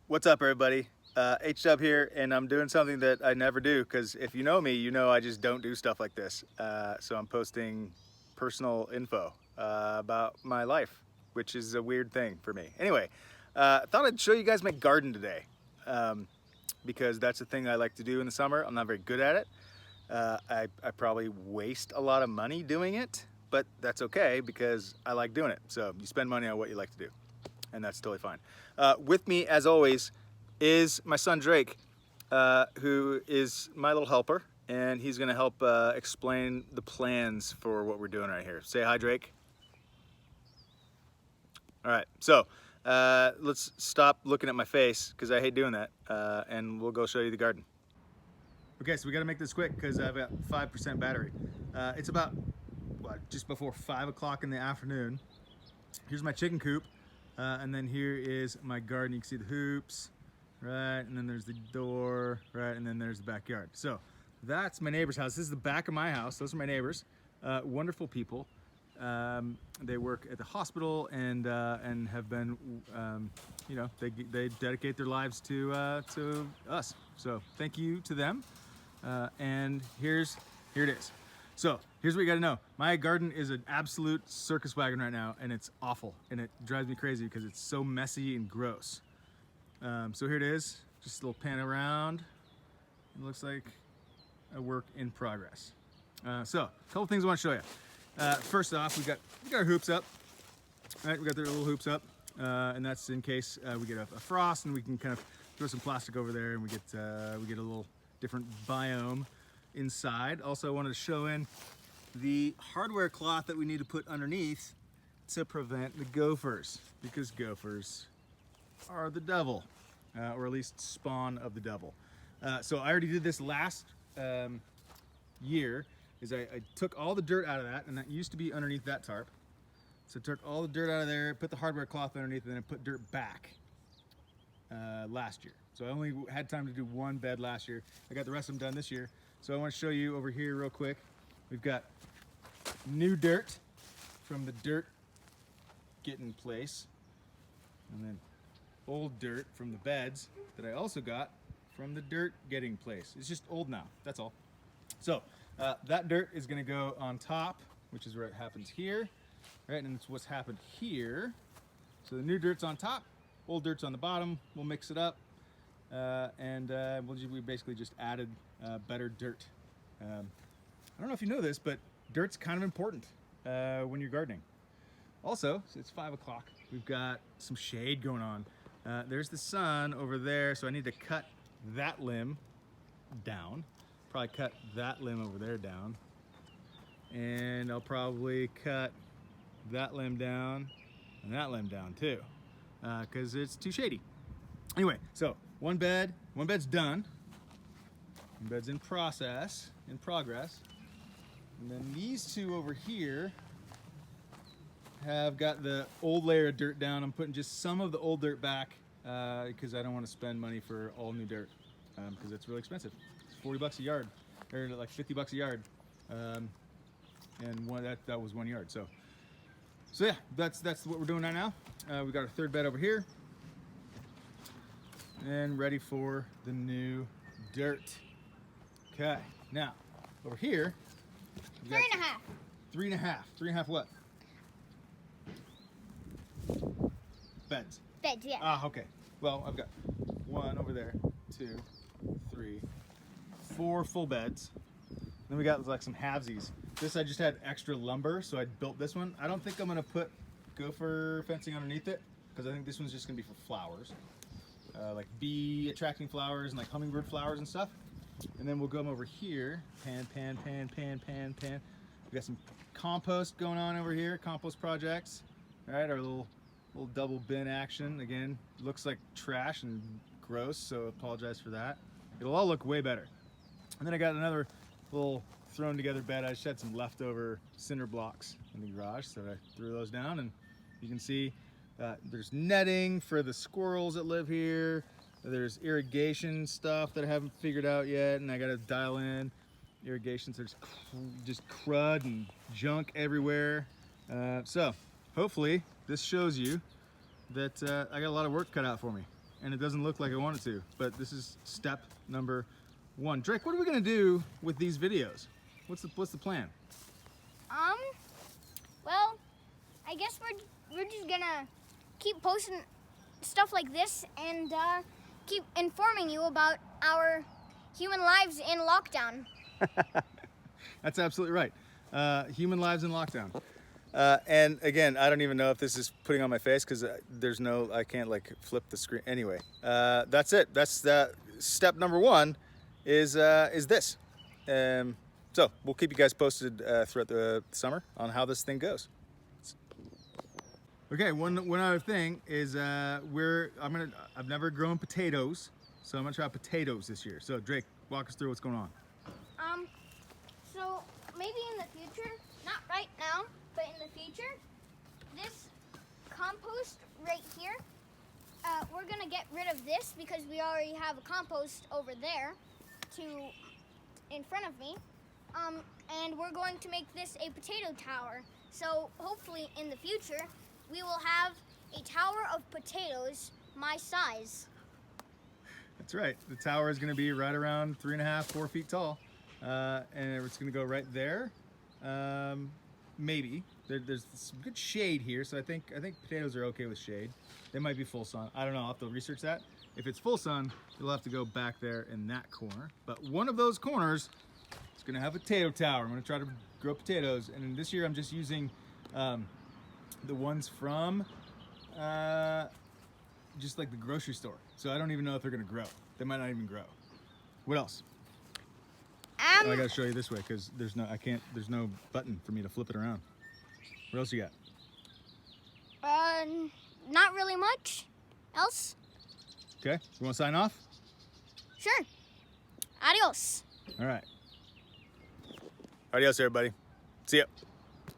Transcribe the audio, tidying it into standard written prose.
What's up, everybody? H-Dub here, and I'm doing something that I never do, because if you know me, you know I just don't do stuff like this. So I'm posting personal info about my life, which is a weird thing for me. Anyway, I thought I'd show you guys my garden today, because that's a thing I like to do in the summer. I'm not very good at it. I probably waste a lot of money doing it, but that's okay because I like doing it. So you spend money on what you like to do, and that's totally fine. With me, as always, is my son Drake, who is my little helper, and he's gonna help explain the plans for what we're doing right here. Say hi, Drake. All right, so let's stop looking at my face because I hate doing that, and we'll go show you the garden. Okay, so we gotta make this quick because I've got 5% battery. It's about, what, just before 5 o'clock in the afternoon. Here's my chicken coop. And then here is my garden. You can see the hoops, right? And then there's the door, right? And then there's the backyard. So that's my neighbor's house. This is the back of my house. Those are my neighbors. Wonderful people. They work at the hospital and have been, you know, they dedicate their lives to us. So thank you to them. And here it is. So here's what you gotta know. My garden is an absolute circus wagon right now, and it's awful, and it drives me crazy because it's so messy and gross. So here it is, just a little pan around. It looks like a work in progress. So a couple things I wanna show you. First off, we got our hoops up. All right, we got the little hoops up, and that's in case we get a frost, and we can kind of throw some plastic over there, and we get a little different biome inside. Also, I wanted to show in the hardware cloth that we need to put underneath to prevent the gophers, because gophers are the devil, or at least spawn of the devil. So I already did this last year. I took all the dirt out of that, and that used to be underneath that tarp. So I took all the dirt out of there, put the hardware cloth underneath, and then I put dirt back last year. So I only had time to do one bed last year. I got the rest of them done this year. So I want to show you over here real quick. We've got new dirt from the dirt getting place, and then old dirt from the beds that I also got from the dirt getting place. It's just old now, that's all. So that dirt is gonna go on top, which is where it happens here, right? And it's what's happened here. So the new dirt's on top, old dirt's on the bottom. We'll mix it up, and we basically just added better dirt. I don't know if you know this, but dirt's kind of important when you're gardening. Also, so it's 5 o'clock. We've got some shade going on. There's the sun over there, so I need to cut that limb down. Probably cut that limb over there down. And I'll probably cut that limb down and that limb down too, because it's too shady. Anyway, so one bed's done. One bed's in progress. And then these two over here have got the old layer of dirt down. I'm putting just some of the old dirt back because I don't want to spend money for all new dirt because it's really expensive. It's 40 bucks a yard, or like 50 bucks a yard. And that was 1 yard. So yeah, that's what we're doing right now. We got our third bed over here and ready for the new dirt. Okay, now over here, we got 3.5. 3.5. 3.5 what? Beds. Beds, yeah. Ah, okay. Well, I've got 1 over there, 2, 3, 4 full beds. Then we got like some halvesies. This I just had extra lumber, so I built this one. I don't think I'm gonna put gopher fencing underneath it because I think this one's just gonna be for flowers, like bee attracting flowers and like hummingbird flowers and stuff. And then we'll go over here, pan. We got some compost going on over here, compost projects. All right, our little double bin action. Again, looks like trash and gross, so apologize for that. It'll all look way better. And then I got another little thrown together bed. I just had some leftover cinder blocks in the garage, so I threw those down, and you can see there's netting for the squirrels that live here. There's irrigation stuff that I haven't figured out yet, and I gotta dial in irrigation. So there's just crud and junk everywhere. So hopefully this shows you that I got a lot of work cut out for me. and it doesn't look like I want it to, but this is step number 1. Drake, what are we gonna do with these videos? What's the plan? Well, I guess we're just gonna keep posting stuff like this and keep informing you about our human lives in lockdown. That's absolutely right. Human lives in lockdown. And again, I don't even know if this is putting on my face because I can't like flip the screen. Anyway, that's it. That's step number 1 is this. So we'll keep you guys posted throughout the summer on how this thing goes. Okay, one other thing is I've never grown potatoes, so I'm gonna try potatoes this year. So Drake, walk us through what's going on. So maybe in the future, not right now, but in the future, this compost right here, we're gonna get rid of this because we already have a compost over there in front of me. And we're going to make this a potato tower. So hopefully in the future, we will have a tower of potatoes my size. That's right. The tower is going to be right around 3.5, 4 feet tall, and it's going to go right there. Maybe there's some good shade here, so I think potatoes are okay with shade. They might be full sun. I don't know. I'll have to research that. If it's full sun, it'll have to go back there in that corner. But one of those corners is going to have a potato tower. I'm going to try to grow potatoes, and this year I'm just using the ones from just like the grocery store. So I don't even know if they're gonna grow. They might not even grow. What else? I gotta show you this way because there's no button for me to flip it around. What else you got? Not really much else. Okay, you wanna sign off? Sure. Adios. All right. Adios, everybody. See ya.